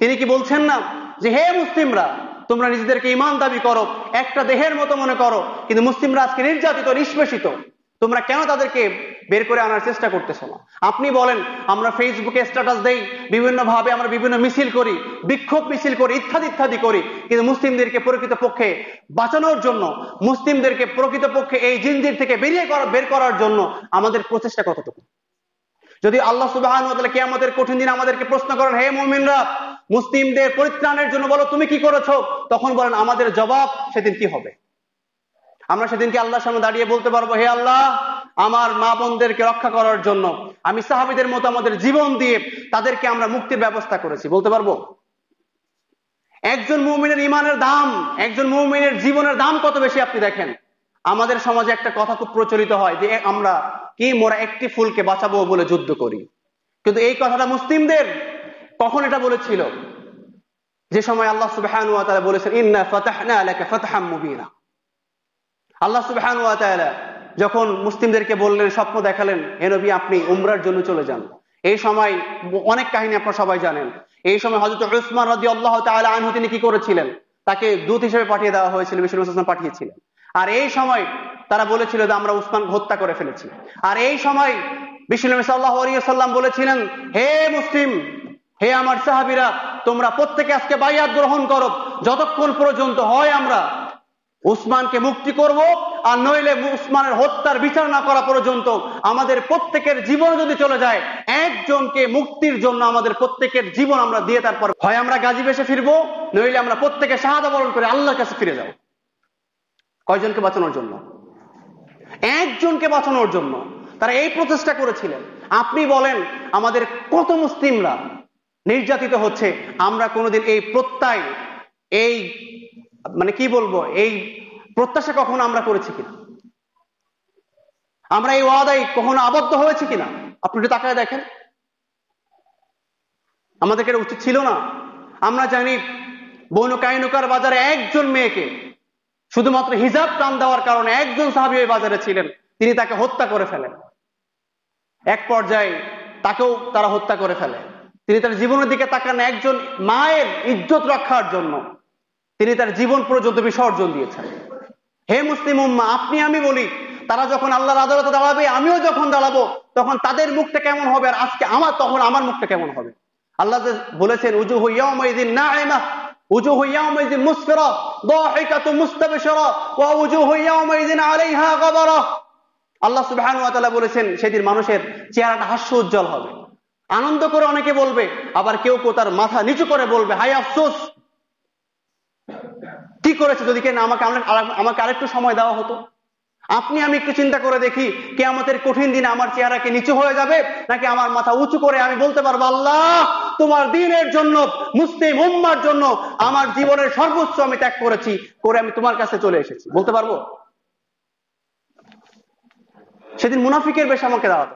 তিনি কি বলছেন না যে হে মুসলিমরা, তোমরা নিজেদেরকে ঈমান দাবি করো, একটা দেহের মতো মনে করো, কিন্তু মুসলিমরা আজকে নির্যাতিত, নিষ্পেষিত, তোমরা কেন তাদেরকে বের করে আনার চেষ্টা করতেছো না? আপনি বলেন আমরা ফেসবুকে স্ট্যাটাস দেই, বিভিন্ন ভাবে আমরা বিভিন্ন মিছিল করি, বিক্ষোভ মিছিল করি, ইত্যাদি ইত্যাদি করি, কিন্তু মুসলিমদেরকে প্রকৃতপক্ষে বাঁচানোর জন্য, মুসলিমদেরকে প্রকৃতপক্ষে এই জিনজির থেকে বের করার জন্য আমাদের প্রচেষ্টা কতটুকু? যদি আল্লাহ সুবহানাহু ওয়া তাআলা কিয়ামতের কঠিন দিন আমাদেরকে প্রশ্ন করেন, হে মুমিনরা, মুসলিমদের পরিত্রাণের জন্য বলো তুমি কি করেছো, তখন বলেন আমাদের জবাব সেদিন কি হবে? আমরা সেদিনকে আল্লাহর সামনে দাঁড়িয়ে বলতে পারবো, হে আল্লাহ, আমার মা বোনদেরকে রক্ষা করার জন্য আমি সাহাবীদের মতো আমাদের জীবন দিয়ে তাদেরকে আমরা মুক্তির ব্যবস্থা করেছি, বলতে পারবো? একজন মুমিনের ঈমানের দাম, একজন মুমিনের জীবনের দাম কত বেশি আপনি দেখেন। আমাদের সমাজে একটা কথা খুব প্রচলিত হয় যে আমরা কি মোরা একটি ফুলকে বাঁচাবো বলে যুদ্ধ করি, কিন্তু এই কথাটা মুসলিমদের কখন এটা বলেছিল? যে সময় আল্লাহ সুবহানাহু ওয়া তাআলা বলেছেন ইন্না ফাতাহনা লাকা ফাতহাম মুবিনা। আল্লাহ সুবহানাহু ওয়া তাআলা যখন মুসলিমদেরকে বললেন, স্বপ্ন দেখালেন, হে নবী আপনি উমরার জন্য চলে যান। এই সময় অনেক কাহিনী আপনারা সবাই জানেন। এই সময় হযরত উসমান রাদিয়াল্লাহু তাআলা আনহু তিনি কি করেছিলেন? তাকে দূত হিসেবে পাঠিয়ে দেওয়া হয়েছিল, বিশ্বনবী সাল্লাল্লাহু আলাইহি ওয়াসাল্লাম পাঠিয়েছিলেন। আর এই সময় তারা বলেছিল যে আমরা উসমানকে হত্যা করে ফেলেছি। আর এই সময় বিশ্বনবী সাল্লাল্লাহু আলাইহি ওয়াসাল্লাম বলেছিলেন, হে মুসলিম, হে আমার সাহাবীরা, তোমরা প্রত্যেকে আজকে বাইয়াত গ্রহণ করো, যতক্ষণ পর্যন্ত হয় আমরা উসমানকে মুক্তি করব, আর নইলে উসমানের হত্যার বিচার না করা পর্যন্ত আমাদের প্রত্যেকের জীবন যদি চলে যায়, একজনকে মুক্তির জন্য আমাদের প্রত্যেকের জীবন আমরা দিয়ে তারপর হয় আমরা গাজী বেশে ফিরবো, নইলে আমরা প্রত্যেকে শাহাদা বরণ করে আল্লাহর কাছে ফিরে যাব। কয়জনকে বাঁচানোর জন্য? একজনকে বাঁচানোর জন্য তারা এই প্রচেষ্টা করেছিলেন। আপনি বলেন আমাদের কত মুসলিমরা নির্যাতিত হচ্ছে, আমরা কোনোদিন এই প্রত্যয়, এই মানে কি বলবো, এই প্রত্যাশা কখনো আমরা করেছি কিনা? আমরা এই ওয়াদায় কখনো আবদ্ধ হয়েছি কিনা? আপনি একটু তাকায় দেখেন। আমাদেরকে এটা উচিত ছিল না? আমরা জানি বনু কাইনুকার বাজারে একজন মেয়েকে শুধুমাত্র হিজাব টান দেওয়ার কারণে একজন সাহাবী ওই বাজারে ছিলেন, তিনি তাকে হত্যা করে ফেলেন। এক পর্যায়ে তাকেও তারা হত্যা করে ফেলে। তিনি তার জীবনের দিকে তাকান, একজন মায়ের ইজ্জত রক্ষার জন্য তিনি তার জীবন পর্যন্ত বিসর্জন দিয়েছেন। হে মুসলিম উম্মাহ, আপনি আমি বলি, তারা যখন আল্লাহর আদালতে দাঁড়াবে, আমিও যখন দাঁড়াবো, তখন তাদের মুখটা কেমন হবে আর আজকে তখন আমার মুখটা কেমন হবে? আল্লাহ বলেছেন উজুহু ইয়াওমাইযিন নাঈমা উজুহু ইয়াওমাইযিন মুসফিরা দাহিকাতুন মুস্তাবশিরা ওয়া উজুহু ইয়াওমাইযিন আলাইহা গাবারা। আল্লাহ সুবহানাহু ওয়া তাআলা বলেছেন সেদিন মানুষের চেহারাটা হাস্য উজ্জ্বল হবে, আনন্দ করে অনেকে বলবে, আবার কেউ কেউ তার মাথা নিচু করে বলবে হায় আফসোস, কি করেছে, যদি কেন আমাকে আরেকটু সময় দেওয়া হতো। আপনি আমি একটু চিন্তা করে দেখি, কিয়ামতের কঠিন দিনে আমার চেহারা কি নিচু হয়ে যাবে, নাকি আমার মাথা উঁচু করে আমি বলতে পারবো আল্লাহ তোমার দ্বীনের জন্য, মুসলিম উম্মার জন্য আমার জীবনের সর্বোচ্চ আমি ত্যাগ করেছি, করে আমি তোমার কাছে চলে এসেছি, বলতে পারবো? সেদিন মুনাফিকের বেশ আমাকে দাঁড়াতো।